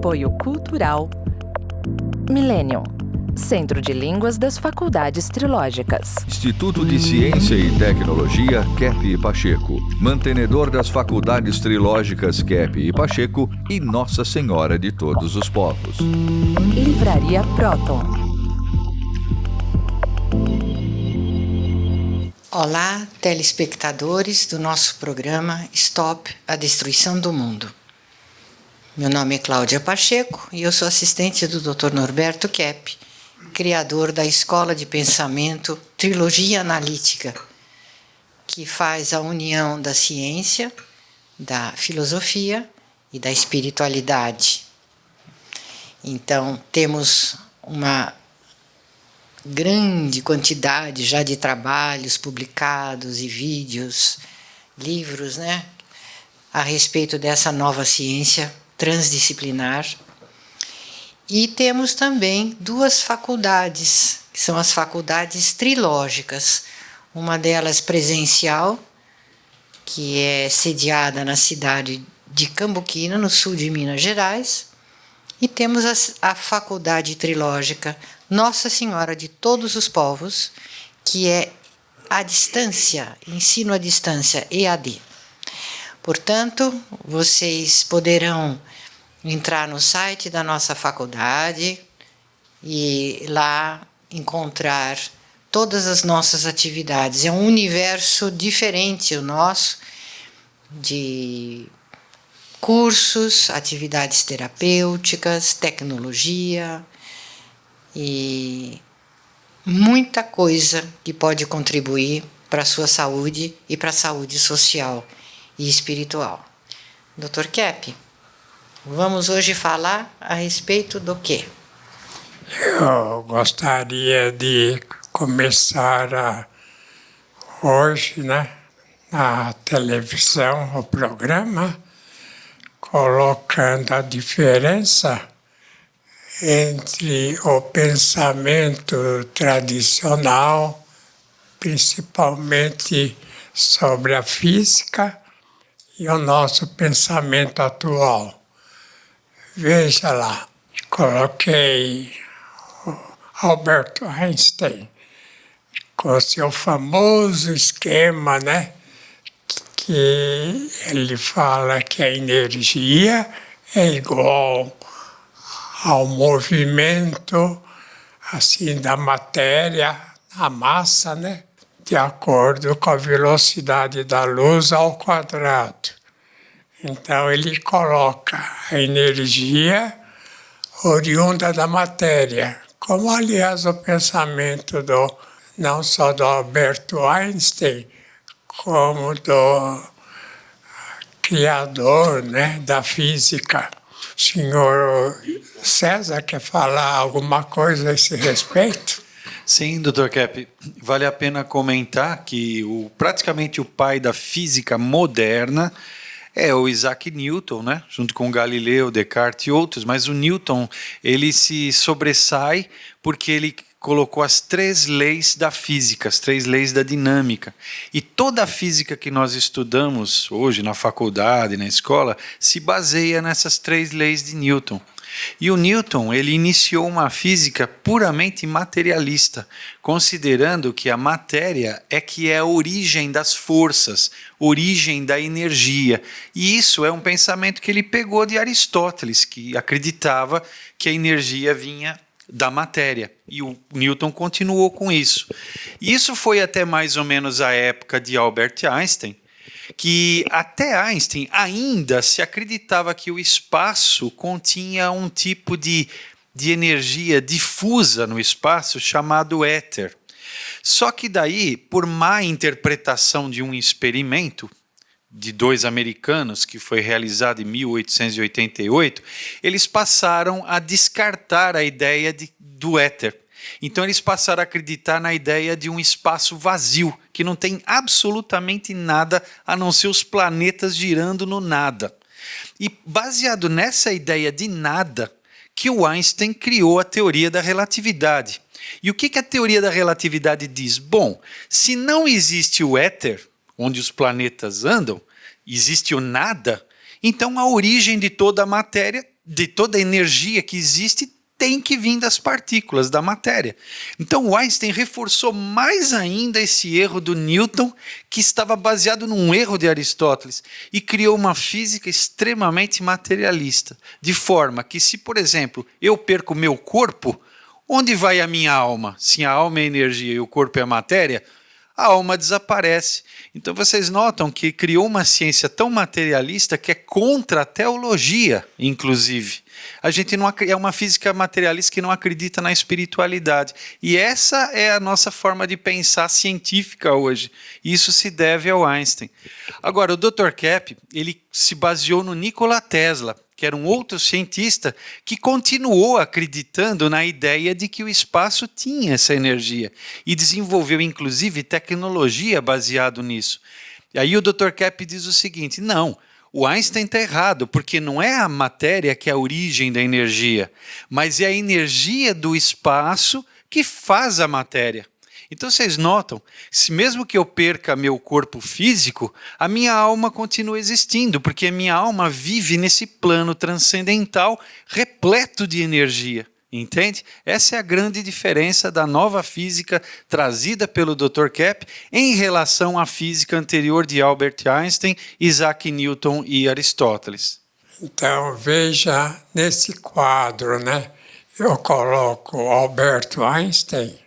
Apoio Cultural Millennium, Centro de Línguas das Faculdades Trilógicas. Instituto de Ciência e Tecnologia Kepp e Pacheco, mantenedor das Faculdades Trilógicas Kepp e Pacheco e Nossa Senhora de Todos os Povos. Livraria Próton. Olá, telespectadores do nosso programa Stop a Destruição do Mundo. Meu nome é Cláudia Pacheco e eu sou assistente do Dr. Norberto Kepp, criador da Escola de Pensamento Trilogia Analítica, que faz a união da ciência, da filosofia e da espiritualidade. Então, temos uma grande quantidade já de trabalhos publicados e vídeos, livros, a respeito dessa nova ciência transdisciplinar. E temos também duas faculdades, que são as faculdades trilógicas. Uma delas presencial, que é sediada na cidade de Cambuquina, no sul de Minas Gerais. E temos a faculdade trilógica Nossa Senhora de Todos os Povos, que é à distância, ensino à distância, EAD. Portanto, vocês poderão entrar no site da nossa faculdade e lá encontrar todas as nossas atividades. É um universo diferente o nosso, de cursos, atividades terapêuticas, tecnologia e muita coisa que pode contribuir para a sua saúde e para a saúde social e espiritual. Dr. Kepp, vamos hoje falar a respeito do quê? Eu gostaria de começar hoje, na televisão, o programa, colocando a diferença entre o pensamento tradicional, principalmente sobre a física, e o nosso pensamento atual. Veja lá, coloquei o Albert Einstein com seu famoso esquema, que ele fala que a energia é igual ao movimento assim da matéria, a massa, de acordo com a velocidade da luz ao quadrado. Então, ele coloca a energia oriunda da matéria, como, aliás, o pensamento não só do Albert Einstein, como do criador da física. O senhor César quer falar alguma coisa a esse respeito? Sim, Dr. Kepp, vale a pena comentar que praticamente o pai da física moderna é o Isaac Newton, junto com Galileu, Descartes e outros, mas o Newton ele se sobressai porque ele colocou as 3 leis da física, as 3 leis da dinâmica. E toda a física que nós estudamos hoje na faculdade, na escola, se baseia nessas 3 leis de Newton. E o Newton ele iniciou uma física puramente materialista, considerando que a matéria é a origem das forças, origem da energia. E isso é um pensamento que ele pegou de Aristóteles, que acreditava que a energia vinha da matéria. E o Newton continuou com isso. E isso foi até mais ou menos a época de Albert Einstein, que até Einstein ainda se acreditava que o espaço continha um tipo de energia difusa no espaço chamado éter. Só que daí, por má interpretação de um experimento de 2 americanos, que foi realizado em 1888, eles passaram a descartar a ideia do éter. Então eles passaram a acreditar na ideia de um espaço vazio, que não tem absolutamente nada a não ser os planetas girando no nada. E baseado nessa ideia de nada, que o Einstein criou a teoria da relatividade. E o que a teoria da relatividade diz? Bom, se não existe o éter, onde os planetas andam, existe o nada, então a origem de toda a matéria de toda a energia que existe tem que vir das partículas, da matéria. Então o Einstein reforçou mais ainda esse erro do Newton, que estava baseado num erro de Aristóteles, e criou uma física extremamente materialista, de forma que se, por exemplo, eu perco meu corpo, onde vai a minha alma? Se a alma é energia e o corpo é matéria, a alma desaparece. Então vocês notam que criou uma ciência tão materialista que é contra a teologia, inclusive. A gente não é uma física materialista que não acredita na espiritualidade. E essa é a nossa forma de pensar científica hoje. Isso se deve ao Einstein. Agora, o Dr. Kepp, ele se baseou no Nikola Tesla, que era um outro cientista que continuou acreditando na ideia de que o espaço tinha essa energia e desenvolveu, inclusive, tecnologia baseado nisso. E aí o Dr. Kepp diz o seguinte, não, o Einstein está errado, porque não é a matéria que é a origem da energia, mas é a energia do espaço que faz a matéria. Então vocês notam, se mesmo que eu perca meu corpo físico, a minha alma continua existindo, porque a minha alma vive nesse plano transcendental repleto de energia. Entende? Essa é a grande diferença da nova física trazida pelo Dr. Kepp em relação à física anterior de Albert Einstein, Isaac Newton e Aristóteles. Então, veja, nesse quadro, né, eu coloco Albert Einstein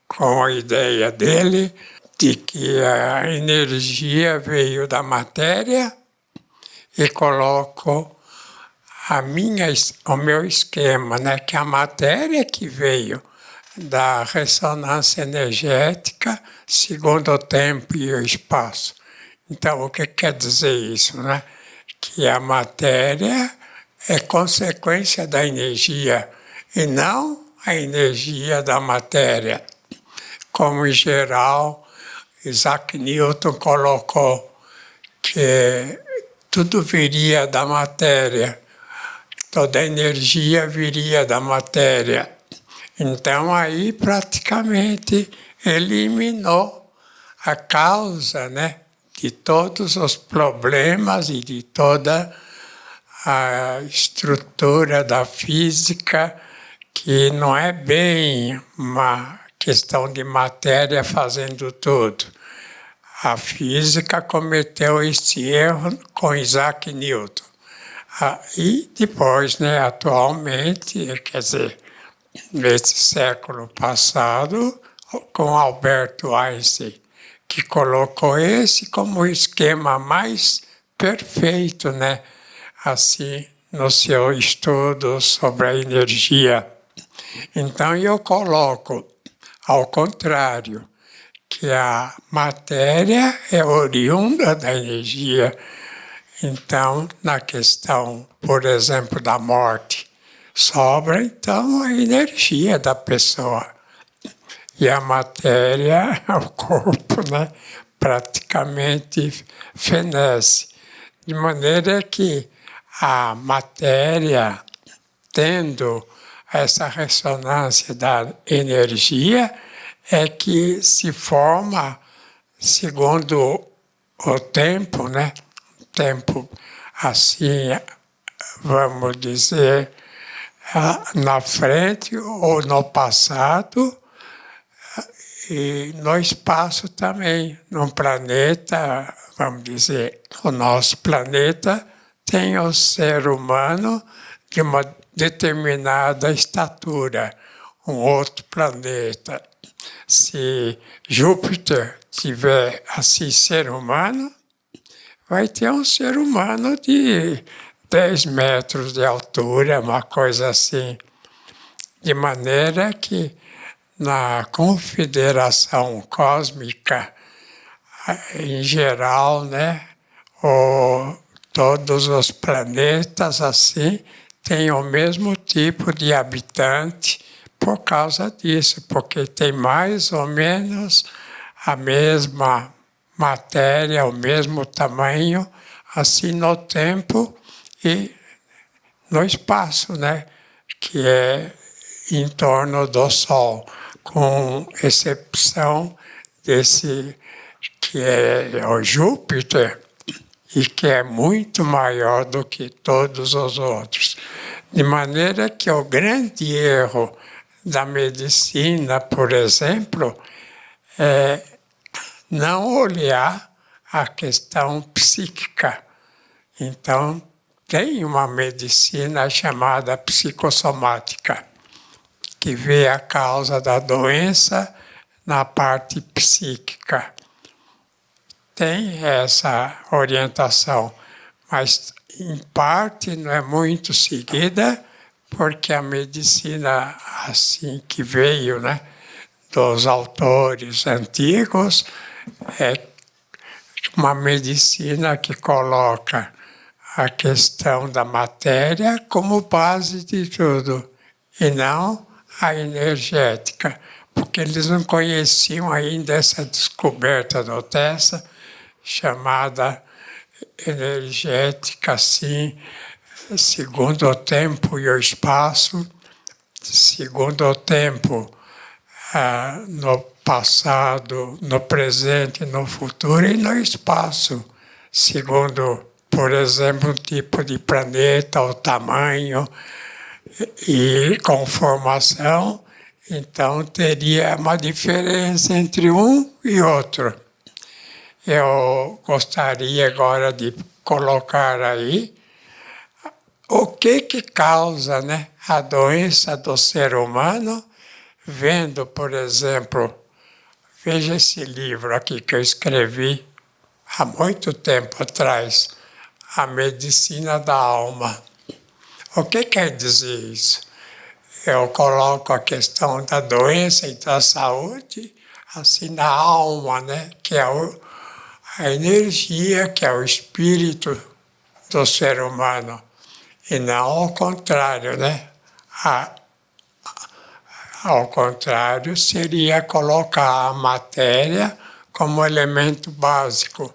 com a ideia dele de que a energia veio da matéria e coloco o meu esquema, né, que a matéria que veio da ressonância energética segundo o tempo e o espaço. Então, o que quer dizer isso, né? Que a matéria é consequência da energia e não a energia da matéria. Como, em geral, Isaac Newton colocou que tudo viria da matéria, toda a energia viria da matéria. Então, aí, praticamente, eliminou a causa, né, de todos os problemas e de toda a estrutura da física, que não é bem uma questão de matéria fazendo tudo. A física cometeu esse erro com Isaac Newton. E depois, né, atualmente, quer dizer, nesse século passado, com Alberto Einstein, que colocou esse como o esquema mais perfeito, né, assim, no seu estudo sobre a energia. Então, eu coloco, ao contrário, que a matéria é oriunda da energia. Então, na questão, por exemplo, da morte, sobra, então, a energia da pessoa. E a matéria, o corpo, né, praticamente fenece. De maneira que a matéria, tendo essa ressonância da energia, é que se forma, segundo o tempo, né? Tempo assim, vamos dizer, na frente ou no passado, e no espaço também. No planeta, vamos dizer, o nosso planeta tem o ser humano de uma determinada estatura, um outro planeta. Se Júpiter tiver assim ser humano, vai ter um ser humano de 10 metros de altura, uma coisa assim. De maneira que na confederação cósmica, em geral, né, todos os planetas assim têm o mesmo tipo de habitante por causa disso, porque tem mais ou menos a mesma matéria, o mesmo tamanho, assim no tempo e no espaço, né, que é em torno do Sol, com exceção desse que é o Júpiter e que é muito maior do que todos os outros. De maneira que o grande erro da medicina, por exemplo, é não olhar a questão psíquica. Então, tem uma medicina chamada psicossomática, que vê a causa da doença na parte psíquica. Tem essa orientação, mas em parte não é muito seguida, porque a medicina assim que veio, né, dos autores antigos, é uma medicina que coloca a questão da matéria como base de tudo, e não a energética, porque eles não conheciam ainda essa descoberta do Tesla, chamada energética, assim, segundo o tempo e o espaço, segundo o tempo no passado, no presente, no futuro e no espaço, segundo, por exemplo, um tipo de planeta, o tamanho e conformação. Então, teria uma diferença entre um e outro. Eu gostaria agora de colocar aí o que causa, né, a doença do ser humano, vendo, por exemplo, veja esse livro aqui que eu escrevi há muito tempo atrás, A Medicina da Alma. O que quer dizer isso? Eu coloco a questão da doença e da saúde assim na alma, né, que é a energia, que é o espírito do ser humano, e não ao contrário, né? Ao contrário, seria colocar a matéria como elemento básico.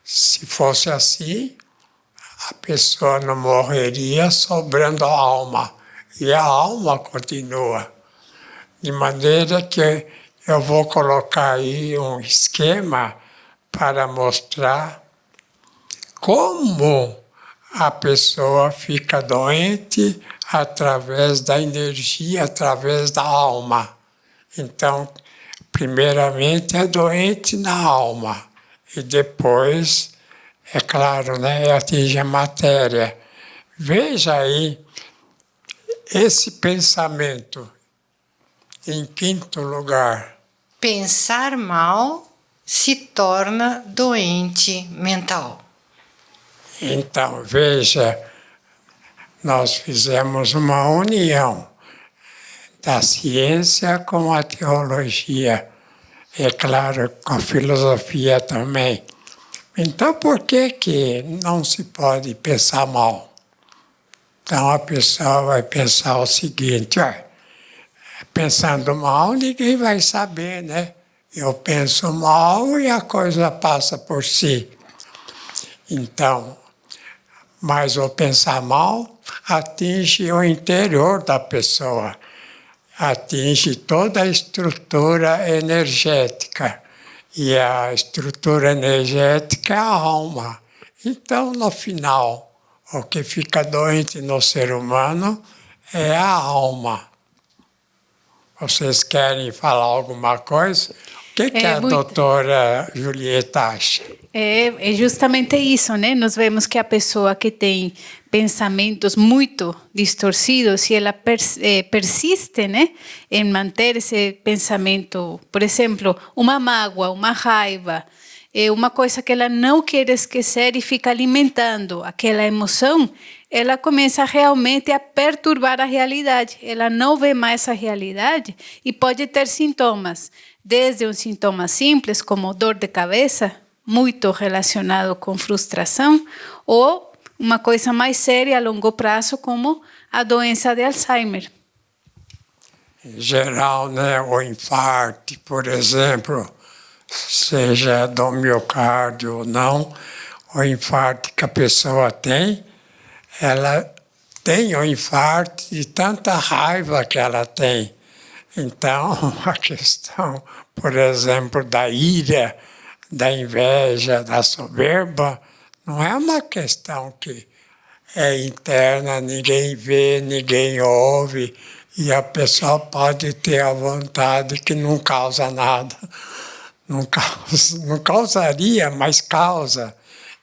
Se fosse assim, a pessoa não morreria sobrando a alma, e a alma continua. De maneira que eu vou colocar aí um esquema para mostrar como a pessoa fica doente através da energia, através da alma. Então, primeiramente é doente na alma e depois, é claro, né, atinge a matéria. Veja aí esse pensamento, em quinto lugar. Pensar mal se torna doente mental. Então, veja, nós fizemos uma união da ciência com a teologia, é claro, com a filosofia também. Então, por que não se pode pensar mal? Então, a pessoa vai pensar o seguinte, pensando mal, ninguém vai saber, né? Eu penso mal e a coisa passa por si. Então, mas o pensar mal atinge o interior da pessoa, atinge toda a estrutura energética. E a estrutura energética é a alma. Então, no final, o que fica doente no ser humano é a alma. Vocês querem falar alguma coisa? O que a doutora Julieta acha? É justamente isso, né? Nós vemos que a pessoa que tem pensamentos muito distorcidos, se ela persiste, né, em manter esse pensamento, por exemplo, uma mágoa, uma raiva, uma coisa que ela não quer esquecer e fica alimentando aquela emoção, ela começa realmente a perturbar a realidade. Ela não vê mais a realidade e pode ter sintomas, desde um sintoma simples, como dor de cabeça, muito relacionado com frustração, ou uma coisa mais séria a longo prazo, como a doença de Alzheimer. Em geral, né, o infarto, por exemplo, seja do miocárdio ou não, o infarto que a pessoa tem, ela tem o infarto de tanta raiva que ela tem. Então, a questão, por exemplo, da ira, da inveja, da soberba, não é uma questão que é interna, ninguém vê, ninguém ouve, e a pessoa pode ter a vontade que não causa nada. Não causaria, mas causa.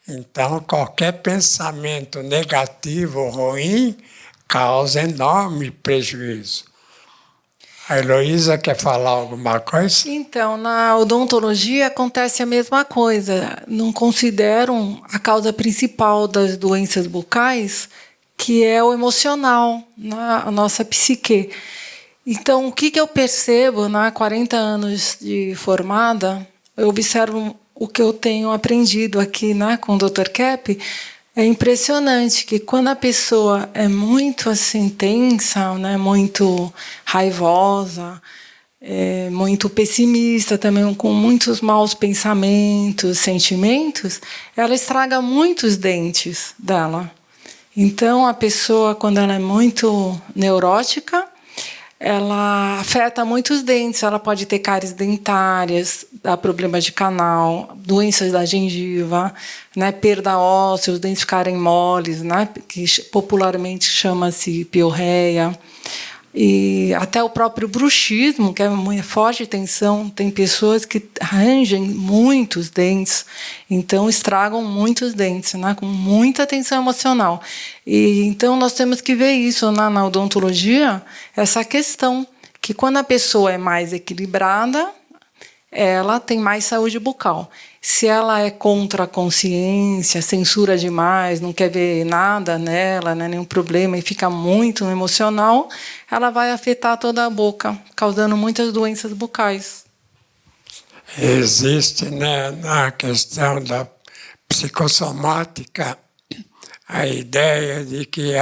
Então, qualquer pensamento negativo, ruim, causa enorme prejuízo. A Heloísa quer falar alguma coisa? Então, na odontologia acontece a mesma coisa. Não consideram a causa principal das doenças bucais, que é o emocional, a nossa psique. Então, o que eu percebo, 40 anos de formada, eu observo o que eu tenho aprendido aqui com o Dr. Kepp. É impressionante que quando a pessoa é muito assim tensa, muito raivosa, muito pessimista, também com muitos maus pensamentos, sentimentos, ela estraga muitos dentes dela. Então, a pessoa, quando ela é muito neurótica, ela afeta muitos dentes. Ela pode ter cáries dentárias, dar problema de canal, doenças da gengiva, perda óssea, os dentes ficarem moles, que popularmente chama-se piorreia. E até o próprio bruxismo, que é uma forte tensão. Tem pessoas que arranjam muitos dentes, então estragam muitos dentes, com muita tensão emocional. E então nós temos que ver isso na odontologia, essa questão, que quando a pessoa é mais equilibrada, ela tem mais saúde bucal. Se ela é contra a consciência, censura demais, não quer ver nada nela, nenhum problema, e fica muito no emocional, ela vai afetar toda a boca, causando muitas doenças bucais. Existe, na questão da psicossomática, a ideia de que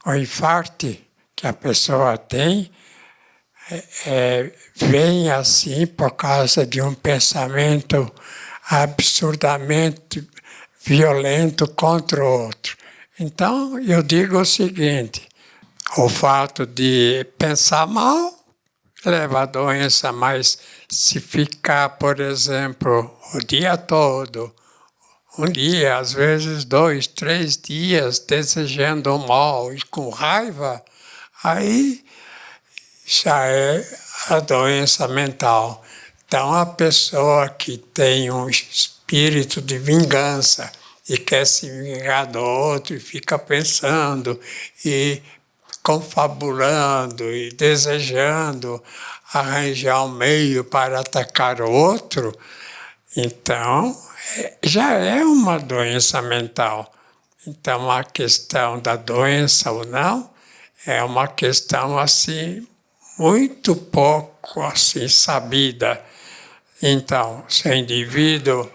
o infarto que a pessoa tem vem assim por causa de um pensamento absurdamente violento contra o outro. Então, eu digo o seguinte: o fato de pensar mal leva à doença, mas se ficar, por exemplo, o dia todo, um dia, às vezes 2, 3 dias, desejando o mal e com raiva, aí já é a doença mental. Então, a pessoa que tem um espírito de vingança e quer se vingar do outro e fica pensando e confabulando e desejando arranjar um meio para atacar o outro, então já é uma doença mental. Então, a questão da doença ou não é uma questão assim muito pouco assim sabida. Então, se o indivíduo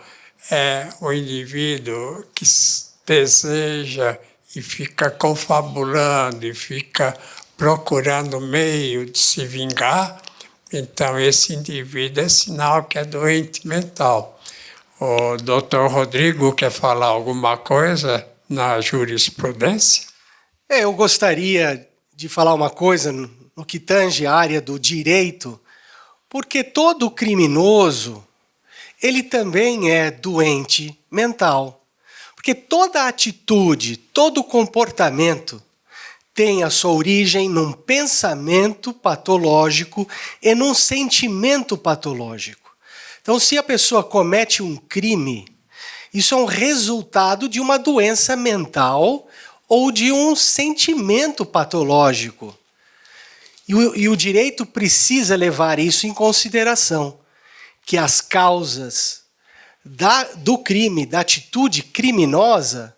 é o indivíduo que deseja e fica confabulando e fica procurando meio de se vingar, então esse indivíduo é sinal que é doente mental. O doutor Rodrigo quer falar alguma coisa na jurisprudência? Eu gostaria de falar uma coisa no que tange a área do direito, porque todo criminoso, ele também é doente mental. Porque toda atitude, todo comportamento tem a sua origem num pensamento patológico e num sentimento patológico. Então, se a pessoa comete um crime, isso é um resultado de uma doença mental ou de um sentimento patológico. E o direito precisa levar isso em consideração, que as causas do crime, da atitude criminosa,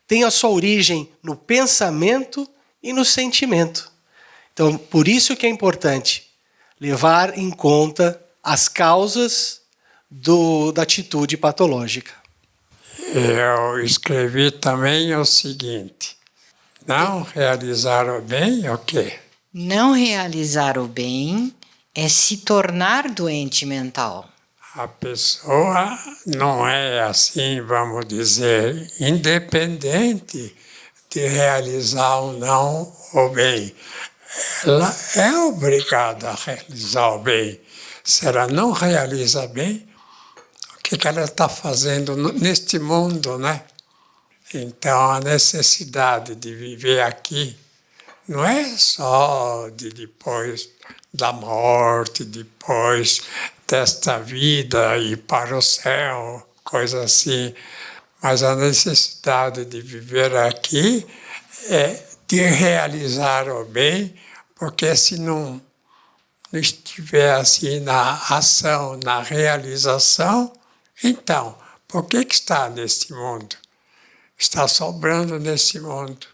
têm a sua origem no pensamento e no sentimento. Então, por isso que é importante levar em conta as causas da atitude patológica. Eu escrevi também o seguinte: não realizar o bem, o quê? Não realizar o bem é se tornar doente mental. A pessoa não é assim, vamos dizer, independente de realizar ou não o bem. Ela é obrigada a realizar o bem. Se ela não realiza bem, o que ela está fazendo neste mundo, né? Então, a necessidade de viver aqui não é só de depois da morte, depois desta vida ir para o céu, coisa assim. Mas a necessidade de viver aqui é de realizar o bem, porque se não estiver assim na ação, na realização, então, por que está neste mundo? Está sobrando nesse mundo.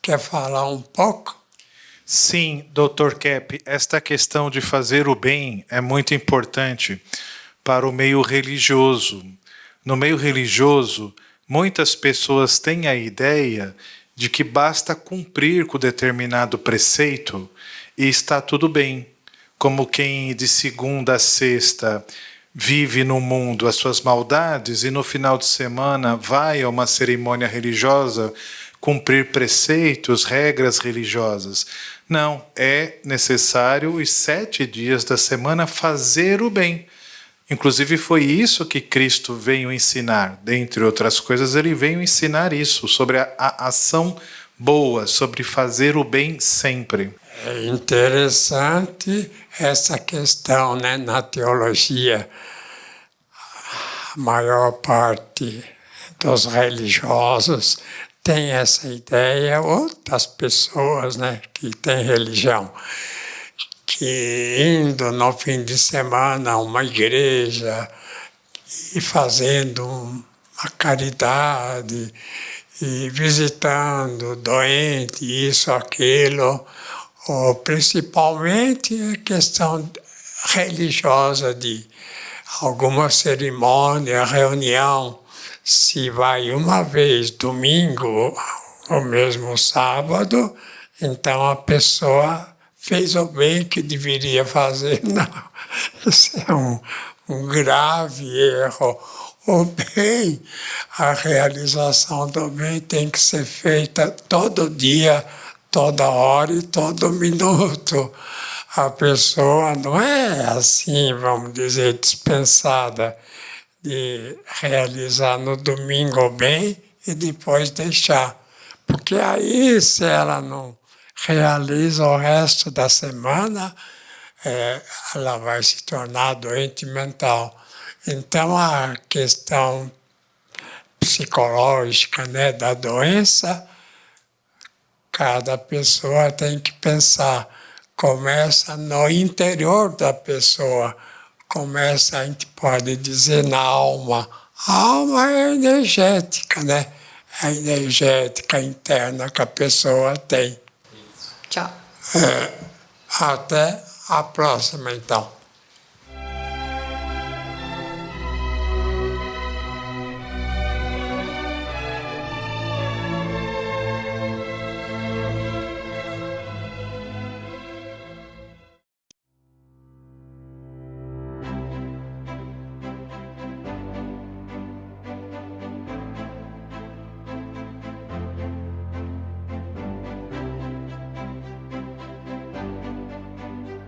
Quer falar um pouco? Sim, Dr. Kepp, esta questão de fazer o bem é muito importante para o meio religioso. No meio religioso, muitas pessoas têm a ideia de que basta cumprir com determinado preceito e está tudo bem. Como quem de segunda a sexta vive no mundo as suas maldades e no final de semana vai a uma cerimônia religiosa cumprir preceitos, regras religiosas. Não, é necessário os 7 dias da semana fazer o bem. Inclusive foi isso que Cristo veio ensinar. Dentre outras coisas, ele veio ensinar isso, sobre a ação boa, sobre fazer o bem sempre. É interessante essa questão, né, na teologia. A maior parte dos religiosos tem essa ideia, ou das pessoas, né, que têm religião, que indo no fim de semana a uma igreja e fazendo uma caridade e visitando doente, isso, aquilo, ou principalmente a questão religiosa de alguma cerimônia, reunião, se vai uma vez domingo ou mesmo sábado, então a pessoa fez o bem que deveria fazer. Não, isso é um grave erro. O bem, a realização do bem tem que ser feita todo dia, toda hora e todo minuto. A pessoa não é assim, vamos dizer, dispensada de realizar no domingo o bem e depois deixar. Porque aí, se ela não realiza o resto da semana, ela vai se tornar doente mental. Então, a questão psicológica, né, da doença, cada pessoa tem que pensar. Começa no interior da pessoa, começa, a gente pode dizer, na alma. A alma é energética, né? A energética interna que a pessoa tem. Tchau. Até a próxima, então.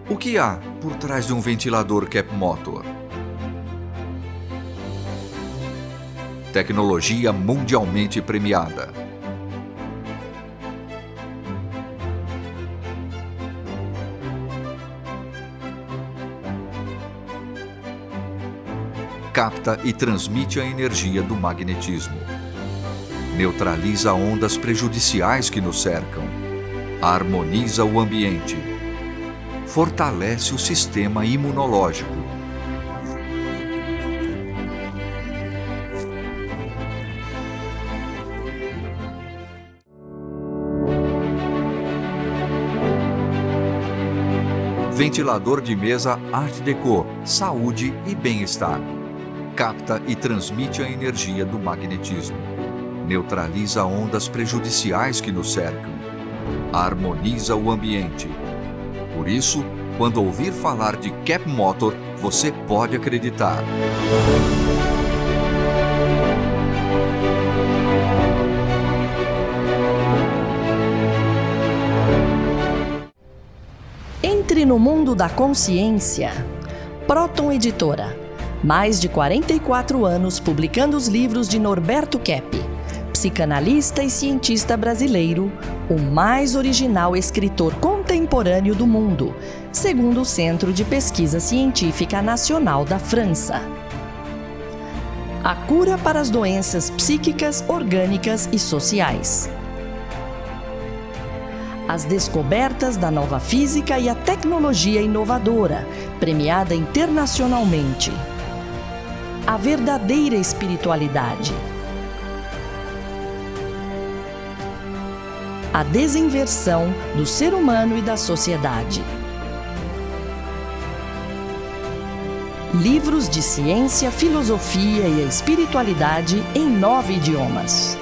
O que há por trás de um ventilador Kepp Motor? Tecnologia mundialmente premiada. Capta e transmite a energia do magnetismo. Neutraliza ondas prejudiciais que nos cercam. Harmoniza o ambiente. Fortalece o sistema imunológico. Ventilador de mesa Art Deco, saúde e bem-estar. Capta e transmite a energia do magnetismo. Neutraliza ondas prejudiciais que nos cercam. Harmoniza o ambiente. Por isso, quando ouvir falar de Kepp Motor, você pode acreditar. Entre no mundo da consciência. Próton Editora. Mais de 44 anos publicando os livros de Norberto Kepp. psicanalista e cientista brasileiro, o mais original escritor contemporâneo do mundo, segundo o Centro de Pesquisa Científica Nacional da França. A cura para as doenças psíquicas, orgânicas e sociais. As descobertas da nova física e a tecnologia inovadora, premiada internacionalmente. A verdadeira espiritualidade. A desinversão do ser humano e da sociedade. Livros de ciência, filosofia e a espiritualidade em 9 idiomas.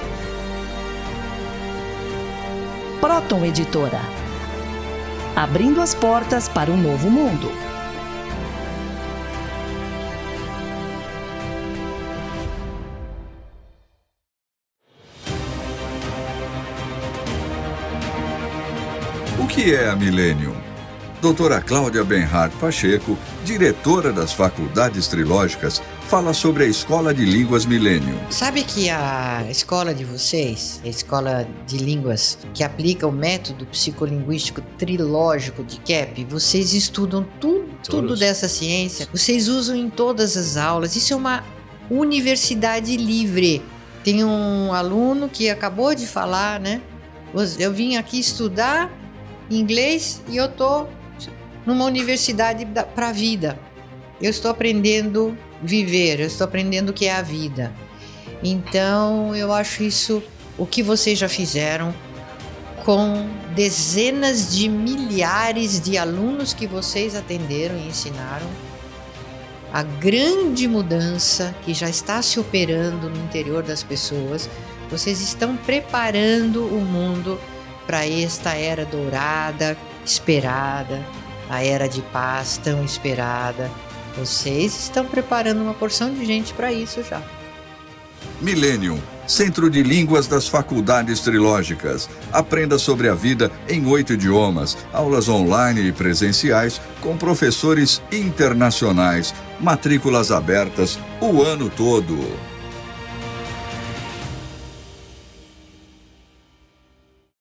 Próton Editora. Abrindo as portas para um novo mundo. O que é a Millennium? Doutora Cláudia Benhart Pacheco, diretora das Faculdades Trilógicas, fala sobre a Escola de Línguas Millennium. Sabe que a escola de vocês, a escola de línguas que aplica o método psicolinguístico trilógico de Kepp, vocês estudam tudo dessa ciência, vocês usam em todas as aulas. Isso é uma universidade livre. Tem um aluno que acabou de falar, né? Eu vim aqui estudar inglês e eu tô numa universidade para a vida. Eu estou aprendendo a viver, eu estou aprendendo o que é a vida. Então, eu acho isso o que vocês já fizeram com dezenas de milhares de alunos que vocês atenderam e ensinaram. A grande mudança que já está se operando no interior das pessoas. Vocês estão preparando o mundo para esta era dourada, esperada, a era de paz tão esperada. Vocês estão preparando uma porção de gente para isso já. Millennium, Centro de Línguas das Faculdades Trilógicas. Aprenda sobre a vida em 8 idiomas, aulas online e presenciais com professores internacionais, matrículas abertas o ano todo.